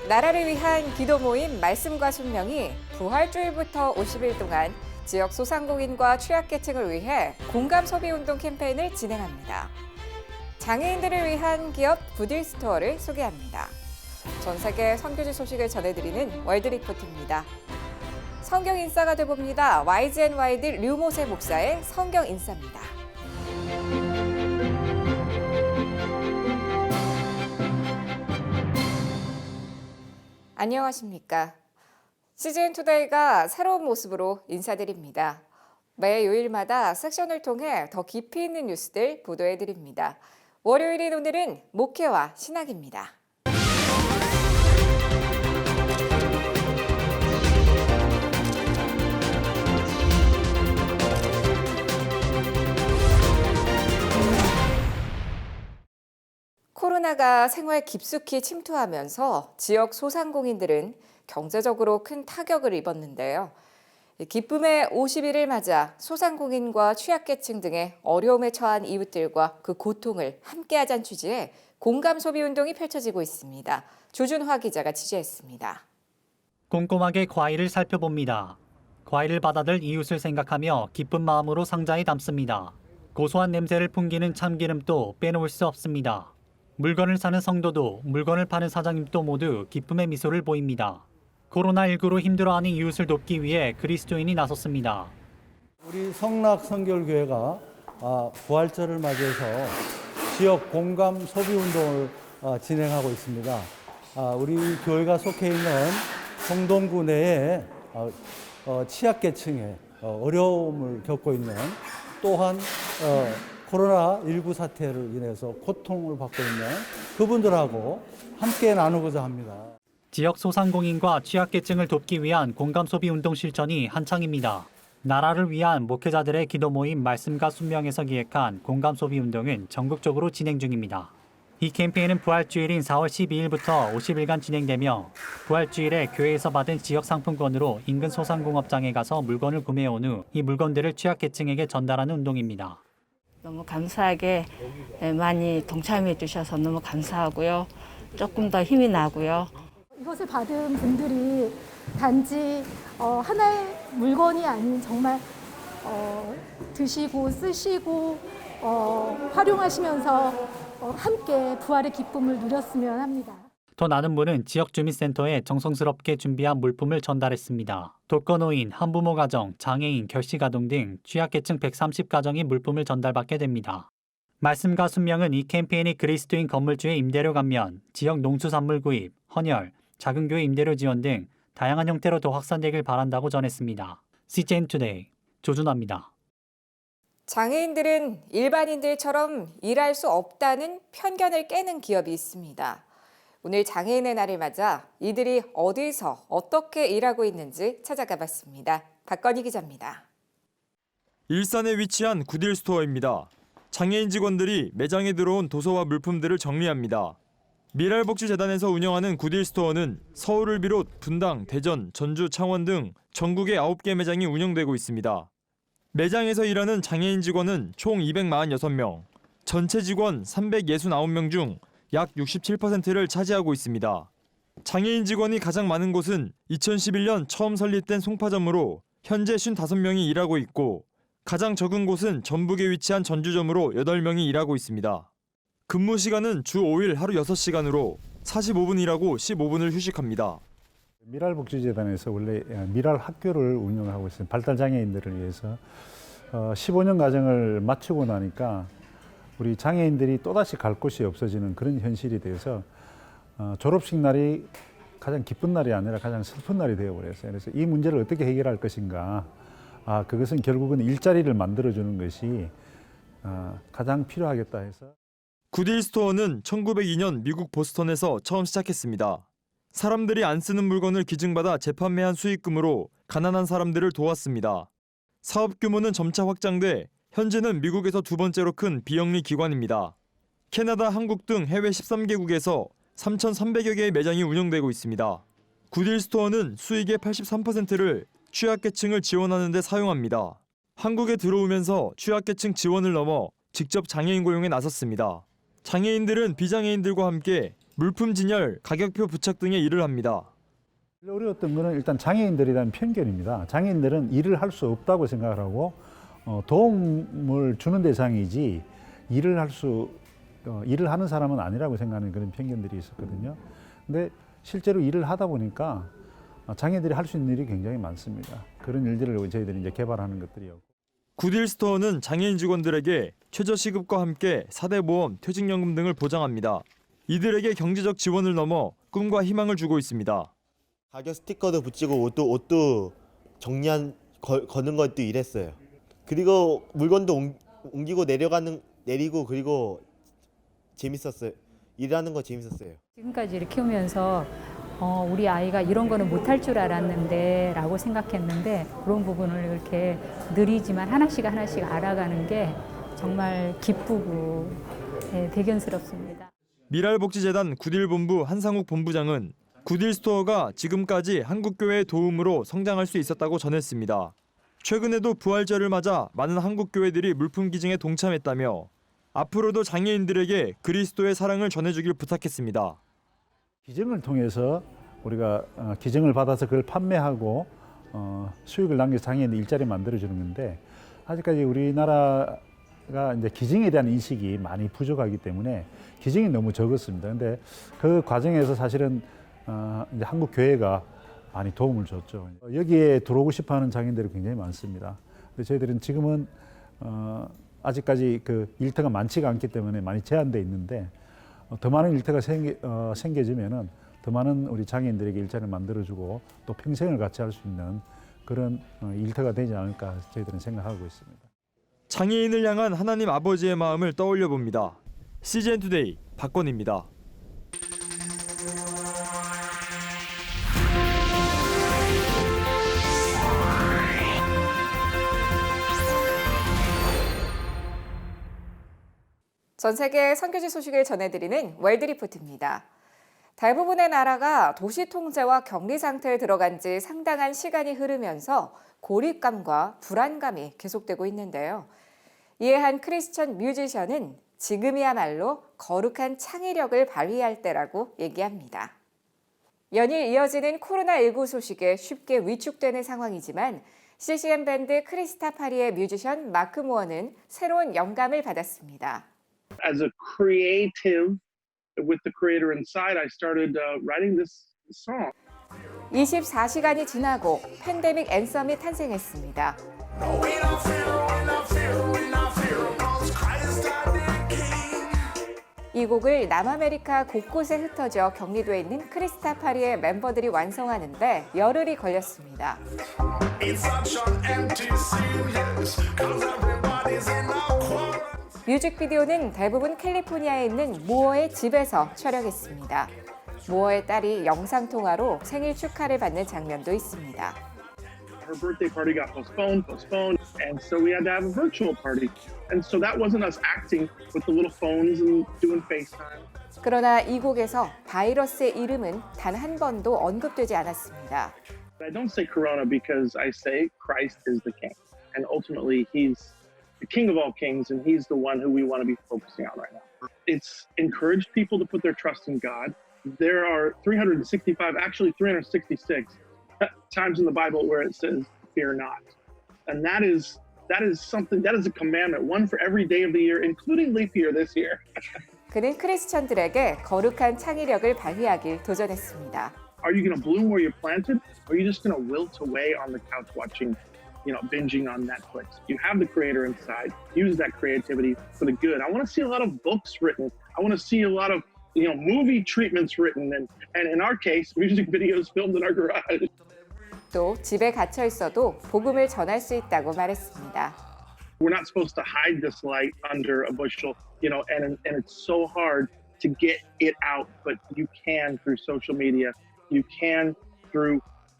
나라를 위한 기도 모임 말씀과 순명이 부활주일부터 50일 동안 지역 소상공인과 취약계층을 위해 공감 소비 운동 캠페인을 진행합니다. 장애인들을 위한 기업 구딜스토어를 소개합니다. 전 세계 선교지 소식을 전해드리는 월드리포트입니다. 성경 인싸가 돼봅니다. YGNYD 류모세 목사의 성경 인싸입니다. 안녕하십니까. CGN투데이가 새로운 모습으로 인사드립니다. 매 요일마다 섹션을 통해 더 깊이 있는 뉴스들 보도해드립니다. 월요일인 오늘은 목회와 신학입니다. 코로나가 생활 깊숙이 침투하면서 지역 소상공인들은 경제적으로 큰 타격을 입었는데요. 기쁨의 50일을 맞아 소상공인과 취약계층 등의 어려움에 처한 이웃들과 그 고통을 함께하자는 취지의 공감 소비 운동이 펼쳐지고 있습니다. 조준화 기자가 취재했습니다. 꼼꼼하게 과일을 살펴봅니다. 과일을 받아들 이웃을 생각하며 기쁜 마음으로 상자에 담습니다. 고소한 냄새를 풍기는 참기름도 빼놓을 수 없습니다. 물건을 사는 성도도 물건을 파는 사장님도 모두 기쁨의 미소를 보입니다. 코로나19로 힘들어하는 이웃을 돕기 위해 그리스도인이 나섰습니다. 우리 성락 성결교회가 부활절을 맞이해서 지역 공감 소비 운동을 진행하고 있습니다. 우리 교회가 속해 있는 성동구 내에 취약계층의 어려움을 겪고 있는 또한 코로나19 사태를 인해서 고통을 받고 있는 그분들하고 함께 나누고자 합니다. 지역 소상공인과 취약계층을 돕기 위한 공감 소비 운동 실천이 한창입니다. 나라를 위한 목회자들의 기도 모임 말씀과 순명에서 기획한 공감 소비 운동은 전국적으로 진행 중입니다. 이 캠페인은 부활주일인 4월 12일부터 50일간 진행되며 부활주일에 교회에서 받은 지역 상품권으로 인근 소상공업장에 가서 물건을 구매해온 후 이 물건들을 취약계층에게 전달하는 운동입니다. 너무 감사하게 많이 동참해 주셔서 너무 감사하고요. 조금 더 힘이 나고요. 이것을 받은 분들이 단지 하나의 물건이 아닌 정말 드시고 쓰시고 활용하시면서 함께 부활의 기쁨을 누렸으면 합니다. 더 나는 분은 지역주민센터에 정성스럽게 준비한 물품을 전달했습니다. 독거노인, 한부모 가정, 장애인, 결식아동 등 취약계층 130가정이 물품을 전달받게 됩니다. 말씀과 순명은 이 캠페인이 그리스도인 건물주의 임대료 감면, 지역 농수산물 구입, 헌혈, 작은 교회 임대료 지원 등 다양한 형태로 더 확산되길 바란다고 전했습니다. CGN투데이 조준화입니다. 장애인들은 일반인들처럼 일할 수 없다는 편견을 깨는 기업이 있습니다. 오늘 장애인의 날을 맞아 이들이 어디서 어떻게 일하고 있는지 찾아가 봤습니다. 박건희 기자입니다. 일산에 위치한 구딜스토어입니다. 장애인 직원들이 매장에 들어온 도서와 물품들을 정리합니다. 미랄복지재단에서 운영하는 구딜스토어는 서울을 비롯 분당, 대전, 전주, 창원 등 전국에 9개 매장이 운영되고 있습니다. 매장에서 일하는 장애인 직원은 총 246명, 전체 직원 369명 중 약 67%를 차지하고 있습니다. 장애인 직원이 가장 많은 곳은 2011년 처음 설립된 송파점으로 현재 55명이 일하고 있고 가장 적은 곳은 전북에 위치한 전주점으로 8명이 일하고 있습니다. 근무 시간은 주 5일 하루 6시간으로 45분 일하고 15분을 휴식합니다. 미랄복지재단에서 원래 미랄 학교를 운영하고 있습니다. 발달장애인들을 위해서 15년 과정을 마치고 나니까 우리 장애인들이 또다시 갈 곳이 없어지는 그런 현실이 되어서 졸업식 날이 가장 기쁜 날이 아니라 가장 슬픈 날이 되어버렸어요. 그래서 이 문제를 어떻게 해결할 것인가. 그것은 결국은 일자리를 만들어주는 것이 가장 필요하겠다 해서. 구딜스토어는 1902년 미국 보스턴에서 처음 시작했습니다. 사람들이 안 쓰는 물건을 기증받아 재판매한 수익금으로 가난한 사람들을 도왔습니다. 사업 규모는 점차 확장돼 현재는 미국에서 두 번째로 큰 비영리 기관입니다. 캐나다, 한국 등 해외 13개국에서 3,300여 개의 매장이 운영되고 있습니다. 구딜스토어는 수익의 83%를 취약계층을 지원하는 데 사용합니다. 한국에 들어오면서 취약계층 지원을 넘어 직접 장애인 고용에 나섰습니다. 장애인들은 비장애인들과 함께 물품 진열, 가격표 부착 등의 일을 합니다. 어려웠던 거는 일단 장애인들에 대한 편견입니다. 장애인들은 일을 할 수 없다고 생각을 하고 도움을 주는 대상이지 일을 하는 사람은 아니라고 생각하는 그런 편견들이 있었거든요. 근데 실제로 일을 하다 보니까 장애인들이 할 수 있는 일이 굉장히 많습니다. 그런 일들을 저희들이 이제 개발하는 것들이었고. 굿딜스토어는 장애인 직원들에게 최저시급과 함께 4대 보험, 퇴직연금 등을 보장합니다. 이들에게 경제적 지원을 넘어 꿈과 희망을 주고 있습니다. 가격 스티커도 붙이고 옷도 거는 것도 일했어요. 그리고 물건도 옮기고 내리고 그리고 재밌었어요. 일하는 거 재밌었어요. 지금까지 이렇게 키우면서 우리 아이가 이런 거는 못할 줄 알았는데 라고 생각했는데 그런 부분을 이렇게 느리지만 하나씩 알아가는 게 정말 기쁘고 대견스럽습니다. 미랄복지재단 굿딜본부 한상욱 본부장은 굿딜스토어가 지금까지 한국교회의 도움으로 성장할 수 있었다고 전했습니다. 최근에도 부활절을 맞아 많은 한국교회들이 물품 기증에 동참했다며 앞으로도 장애인들에게 그리스도의 사랑을 전해주길 부탁했습니다. 기증을 통해서 우리가 기증을 받아서 그걸 판매하고 수익을 남겨 장애인들 일자리 만들어주는 건데 아직까지 우리나라가 이제 기증에 대한 인식이 많이 부족하기 때문에 기증이 너무 적었습니다. 근데 그 과정에서 사실은 이제 한국 교회가 많이 도움을 줬죠. 여기에 들어오고 싶어하는 장애인들이 굉장히 많습니다. 근데 저희들은 지금은 아직까지 그 일터가 많지가 않기 때문에 많이 제한돼 있는데 더 많은 일터가 생겨지면은 더 많은 우리 장애인들에게 일자리를 만들어주고 또 평생을 같이 할 수 있는 그런 일터가 되지 않을까 저희들은 생각하고 있습니다. 장애인을 향한 하나님 아버지의 마음을 떠올려 봅니다. CGN투데이 박건희입니다. 전 세계 선교지 소식을 전해드리는 월드리포트입니다. 대부분의 나라가 도시 통제와 격리 상태에 들어간 지 상당한 시간이 흐르면서 고립감과 불안감이 계속되고 있는데요. 이에 한 크리스천 뮤지션은 지금이야말로 거룩한 창의력을 발휘할 때라고 얘기합니다. 연일 이어지는 코로나19 소식에 쉽게 위축되는 상황이지만 CCM 밴드 크리스타파리의 뮤지션 마크 모어는 새로운 영감을 받았습니다. As a creative with the creator inside, I started writing this song. 24시간이 지나고 팬데믹 앤썸이 탄생했습니다. 이 곡을 남아메리카 곳곳에 흩어져 격리돼 있는 크리스타파리의 멤버들이 완성하는데 열흘이 걸렸습니다. 뮤직비디오는 대부분 캘리포니아에 있는 모어의 집에서 촬영했습니다. 모어의 딸이 영상통화로 생일 축하를 받는 장면도 있습니다. Her birthday party got postponed, and so we had to have a virtual party. And so that wasn't us acting with the little phones and doing FaceTime. 그러나 이 곡에서 바이러스의 이름은 단 한 번도 언급되지 않았습니다. I don't say Corona because I say Christ is the King. And ultimately, He's the King of all kings, and He's the one who we want to be focusing on right now. It's encouraged people to put their trust in God. There are 365, actually 366 times in the Bible where it says, fear not. And that is something, that is a commandment, one for every day of the year, including leap year this year. 그는 크리스천들에게 거룩한 창의력을 발휘하길 도전했습니다. Are you going to bloom where you're planted? Or are you just going to wilt away on the couch watching, binging on Netflix? You have the creator inside. Use that creativity for the good. I want to see a lot of books written. I want to see a lot of movie treatments written, and in our case, music videos filmed in our garage. 또 집에 갇혀 있어도 복음을 전할 수 있다고 말했습니다. We're not supposed to hide this light under a bushel, and it's so hard to get it out, but you can through social media. You can through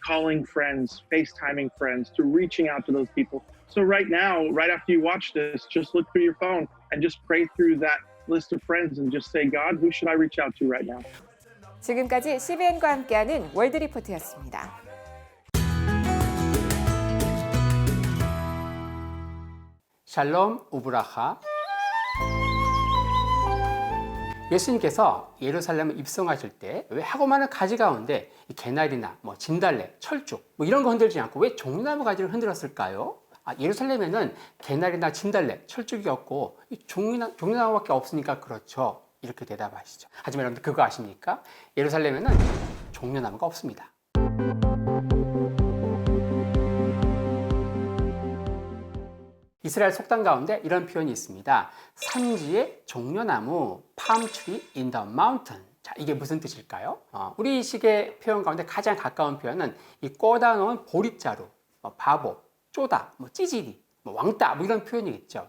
calling friends, FaceTiming friends, to reaching out to those people. So right now, right after you watch this, just look through your phone and just pray through that list of friends and just say, God, who should I reach out to right now? 지금까지 CBN과 함께하는 월드리포트였습니다. 샬롬 우브라하. 예수님께서 예루살렘에 입성하실 때 왜 하고 많은 가지 가운데 이 개나리나 뭐 진달래, 철쭉 뭐 이런 거 흔들지 않고 왜 종려나무 가지를 흔들었을까요? 예루살렘에는 개나리나 진달래, 철쭉이 없고 이 종려나무밖에 없으니까 그렇죠. 이렇게 대답하시죠. 하지만 여러분들 그거 아십니까? 예루살렘에는 종려나무가 없습니다. 이스라엘 속담 가운데 이런 표현이 있습니다. 산지의 종려나무, palm tree in the mountain. 자, 이게 무슨 뜻일까요? 우리 식의 표현 가운데 가장 가까운 표현은 이 꽂아 놓은 보릿자루, 바보, 쪼다, 찌질이, 왕따 이런 표현이겠죠.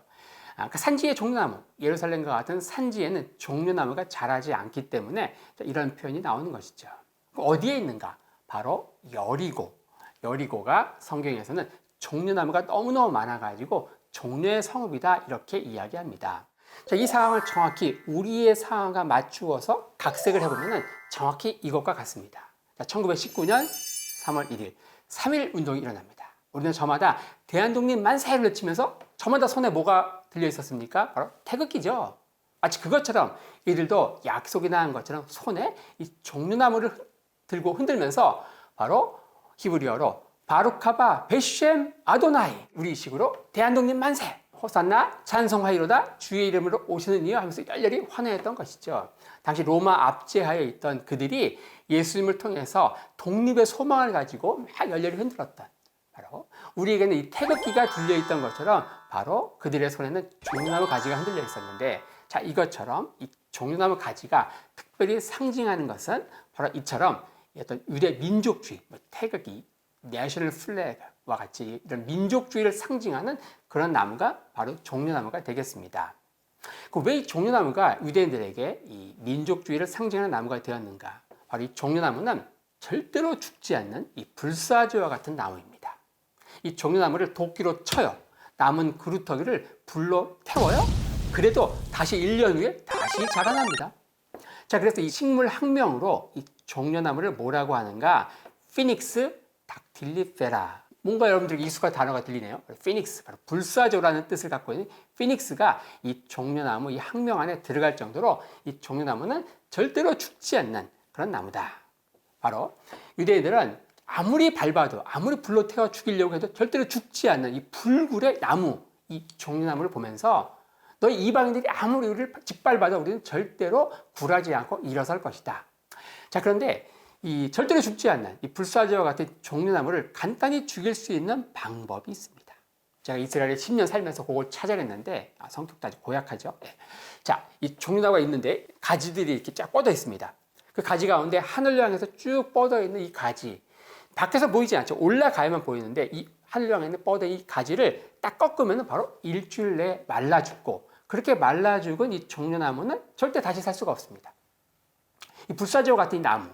그 산지의 종려나무, 예루살렘과 같은 산지에는 종려나무가 자라지 않기 때문에 이런 표현이 나오는 것이죠. 어디에 있는가? 바로 여리고. 여리고가 성경에서는 종려나무가 너무너무 많아가지고 종려의 성읍이다 이렇게 이야기합니다. 자, 이 상황을 정확히 우리의 상황과 맞추어서 각색을 해보면 정확히 이것과 같습니다. 자, 1919년 3월 1일 3.1 운동이 일어납니다. 우리는 저마다 대한독립 만세를 외치면서 저마다 손에 뭐가 들려 있었습니까? 바로 태극기죠. 마치 그것처럼 이들도 약속이 난 것처럼 손에 이 종려나무를 들고 흔들면서 바로 히브리어로 바루카바 베셴 아도나이, 우리식으로 대한독립 만세, 호산나 찬송하이로다 주의 이름으로 오시는 이여 하면서 열렬히 환호했던 것이죠. 당시 로마 압제하에 있던 그들이 예수님을 통해서 독립의 소망을 가지고 막 열렬히 흔들었던, 바로 우리에게는 이 태극기가 들려있던 것처럼 바로 그들의 손에는 종려나무 가지가 흔들려 있었는데, 자, 이것처럼 이 종려나무 가지가 특별히 상징하는 것은 바로 이처럼 어떤 유대 민족주의, 태극기, 내셔널 플래그와 같이 이런 민족주의를 상징하는 그런 나무가 바로 종려나무가 되겠습니다. 왜 종려나무가 유대인들에게 이 민족주의를 상징하는 나무가 되었는가? 바로 이 종려나무는 절대로 죽지 않는 이 불사조와 같은 나무입니다. 이 종려나무를 도끼로 쳐요. 남은 그루터기를 불로 태워요. 그래도 다시 1년 후에 다시 자라납니다. 자, 그래서 이 식물학명으로 이 종려나무를 뭐라고 하는가? 피닉스 닥틸리페라. 뭔가 여러분들에게 익숙한 단어가 들리네요. 피닉스, 바로 불사조라는 뜻을 갖고 있는 피닉스가 이 종려나무 이 학명 안에 들어갈 정도로 이 종려나무는 절대로 죽지 않는 그런 나무다. 바로 유대인들은 아무리 밟아도, 아무리 불로 태워 죽이려고 해도 절대로 죽지 않는 이 불굴의 나무, 이 종려나무를 보면서 너희 이방인들이 아무리 우리를 짓밟아도 우리는 절대로 굴하지 않고 일어설 것이다. 자, 그런데 이 절대로 죽지 않는 이 불사조와 같은 종려나무를 간단히 죽일 수 있는 방법이 있습니다. 제가 이스라엘에 10년 살면서 그걸 찾아냈는데 성격도 아주 고약하죠. 자, 이 종려나무가 있는데 가지들이 이렇게 쫙 뻗어 있습니다. 그 가지 가운데 하늘을 향해서 쭉 뻗어 있는 이 가지, 밖에서 보이지 않죠. 올라가야만 보이는데 이 하늘을 향해 뻗어 이 가지를 딱 꺾으면 바로 일주일 내에 말라 죽고, 그렇게 말라 죽은 이 종려나무는 절대 다시 살 수가 없습니다. 이 불사조와 같은 이 나무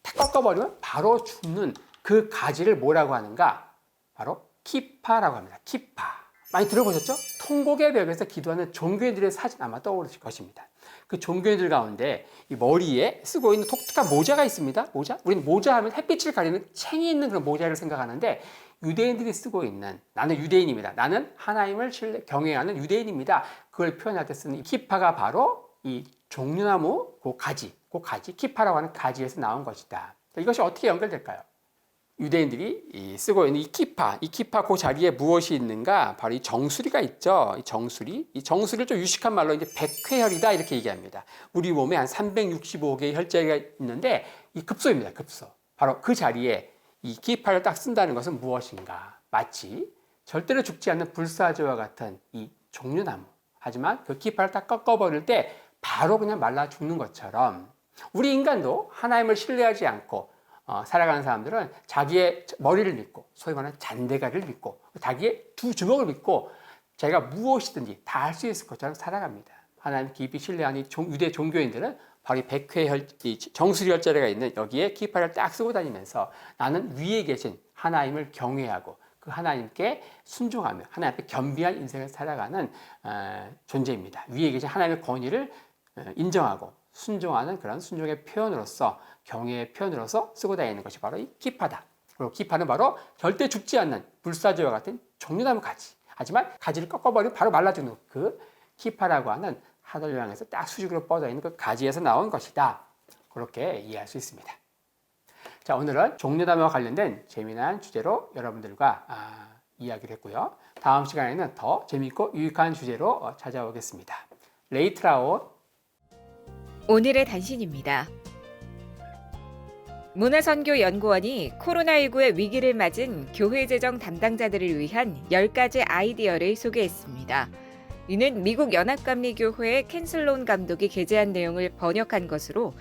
다 꺾어버리면 바로 죽는 그 가지를 뭐라고 하는가? 바로 키파라고 합니다. 키파. 많이 들어보셨죠? 통곡의 벽에서 기도하는 종교인들의 사진 아마 떠오르실 것입니다. 그 종교인들 가운데 이 머리에 쓰고 있는 독특한 모자가 있습니다. 모자? 우리는 모자 하면 햇빛을 가리는 챙이 있는 그런 모자를 생각하는데, 유대인들이 쓰고 있는, 나는 유대인입니다. 나는 하나님을 경외하는 유대인입니다. 그걸 표현할 때 쓰는 이 키파가 바로 이 종려나무 그 가지, 키파라고 하는 가지에서 나온 것이다. 이것이 어떻게 연결될까요? 유대인들이 쓰고 있는 이 키파 그 자리에 무엇이 있는가? 바로 이 정수리가 있죠. 이 정수리를 좀 유식한 말로 이제 백회혈이다 이렇게 얘기합니다. 우리 몸에 한 365개의 혈자리가 있는데 이 급소입니다. 급소. 바로 그 자리에 이 키파를 딱 쓴다는 것은 무엇인가? 마치 절대로 죽지 않는 불사조와 같은 이 종려나무. 하지만 그 키파를 딱 꺾어버릴 때 바로 그냥 말라 죽는 것처럼, 우리 인간도 하나님을 신뢰하지 않고 살아가는 사람들은 자기의 머리를 믿고, 소위 말하는 잔대가리를 믿고, 자기의 두 주먹을 믿고 자기가 무엇이든지 다 할 수 있을 것처럼 살아갑니다. 하나님 깊이 신뢰하는 유대 종교인들은 바로 이 백회혈, 정수리 혈자리가 있는 여기에 키파를 딱 쓰고 다니면서 나는 위에 계신 하나님을 경외하고 그 하나님께 순종하며 하나님 앞에 겸비한 인생을 살아가는 존재입니다. 위에 계신 하나님의 권위를 인정하고 순종하는 그런 순종의 표현으로서, 경외의 표현으로서 쓰고 다니는 것이 바로 이 키파다. 그리고 키파는 바로 절대 죽지 않는 불사조와 같은 종려나무 가지. 하지만 가지를 꺾어버리면 바로 말라 죽는 그 키파라고 하는 하늘을 향해서 딱 수직으로 뻗어 있는 그 가지에서 나온 것이다. 그렇게 이해할 수 있습니다. 자, 오늘은 종려담과 관련된 재미난 주제로 여러분들과 이야기를 했고요. 다음 시간에는 더 재밌고 유익한 주제로 찾아오겠습니다. 레이트라운 오늘의 단신입니다. 문화선교연구원이 코로나19의 위기를 맞은 교회 재정 담당자들을 위한 10가지 아이디어를 소개했습니다. 이는 미국 연합감리교회의 켄슬론 감독이 게재한 내용을 번역한 것으로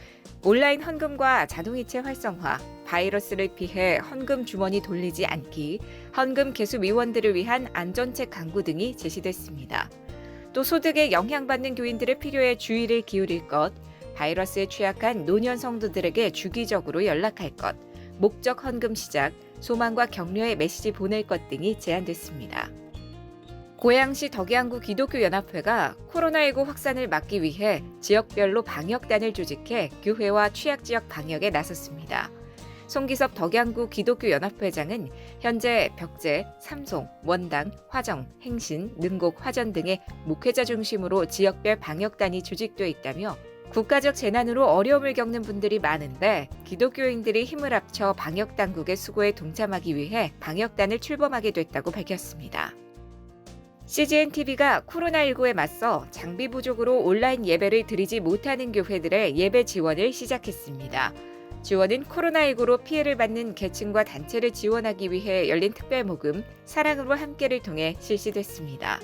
온라인 헌금과 자동이체 활성화, 바이러스를 피해 헌금 주머니 돌리지 않기, 헌금 개수 위원들을 위한 안전책 강구 등이 제시됐습니다. 또 소득에 영향받는 교인들의 필요에 주의를 기울일 것, 바이러스에 취약한 노년 성도들에게 주기적으로 연락할 것, 목적 헌금 시작, 소망과 격려의 메시지 보낼 것 등이 제안됐습니다. 고양시 덕양구 기독교연합회가 코로나19 확산을 막기 위해 지역별로 방역단을 조직해 교회와 취약지역 방역에 나섰습니다. 송기섭 덕양구 기독교연합회장은 현재 벽제, 삼송, 원당, 화정, 행신, 능곡, 화전 등의 목회자 중심으로 지역별 방역단이 조직되어 있다며 국가적 재난으로 어려움을 겪는 분들이 많은데 기독교인들이 힘을 합쳐 방역당국의 수고에 동참하기 위해 방역단을 출범하게 됐다고 밝혔습니다. CGN-TV가 코로나19에 맞서 장비 부족으로 온라인 예배를 드리지 못하는 교회들의 예배 지원을 시작했습니다. 지원은 코로나19로 피해를 받는 계층과 단체를 지원하기 위해 열린 특별 모금 사랑으로 함께를 통해 실시됐습니다.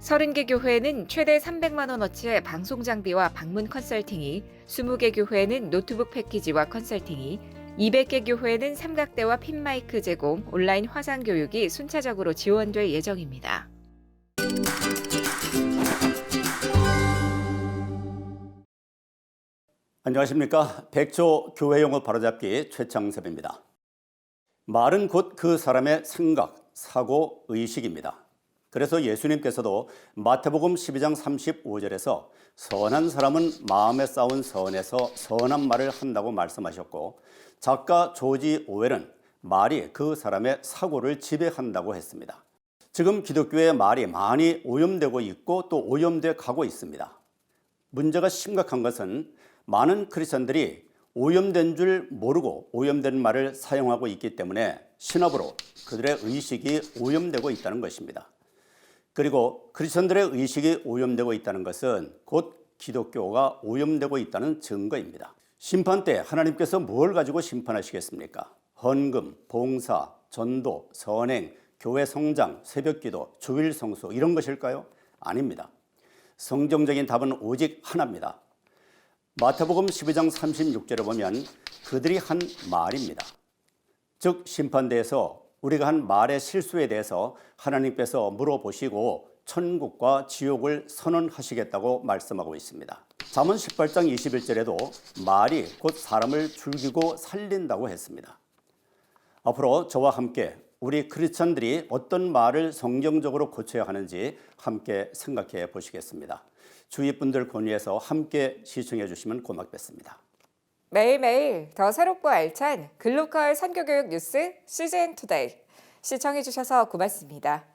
30개 교회는 최대 300만 원어치의 방송 장비와 방문 컨설팅이, 20개 교회는 노트북 패키지와 컨설팅이, 200개 교회는 삼각대와 핀 마이크 제공, 온라인 화상 교육이 순차적으로 지원될 예정입니다. 안녕하십니까. 백조 교회용어 바로잡기 최창섭입니다. 말은 곧 그 사람의 생각, 사고, 의식입니다. 그래서 예수님께서도 마태복음 12장 35절에서 선한 사람은 마음에 쌓은 선에서 선한 말을 한다고 말씀하셨고, 작가 조지 오웰은 말이 그 사람의 사고를 지배한다고 했습니다. 지금 기독교의 말이 많이 오염되고 있고 또 오염돼 가고 있습니다. 문제가 심각한 것은 많은 크리스천들이 오염된 줄 모르고 오염된 말을 사용하고 있기 때문에 신압으로 그들의 의식이 오염되고 있다는 것입니다. 그리고 크리스천들의 의식이 오염되고 있다는 것은 곧 기독교가 오염되고 있다는 증거입니다. 심판 때 하나님께서 뭘 가지고 심판하시겠습니까? 헌금, 봉사, 전도, 선행, 교회 성장, 새벽기도, 주일 성수 이런 것일까요? 아닙니다. 성경적인 답은 오직 하나입니다. 마태복음 12장 36절에 보면 그들이 한 말입니다. 즉 심판대에서 우리가 한 말의 실수에 대해서 하나님께서 물어보시고 천국과 지옥을 선언하시겠다고 말씀하고 있습니다. 잠언 18장 21절에도 말이 곧 사람을 죽이고 살린다고 했습니다. 앞으로 저와 함께 우리 크리스천들이 어떤 말을 성경적으로 고쳐야 하는지 함께 생각해 보시겠습니다. 주위 분들 권유해서 함께 시청해 주시면 고맙겠습니다. 매일매일 더 새롭고 알찬 글로컬 선교교육 뉴스 CGN 투데이 시청해 주셔서 고맙습니다.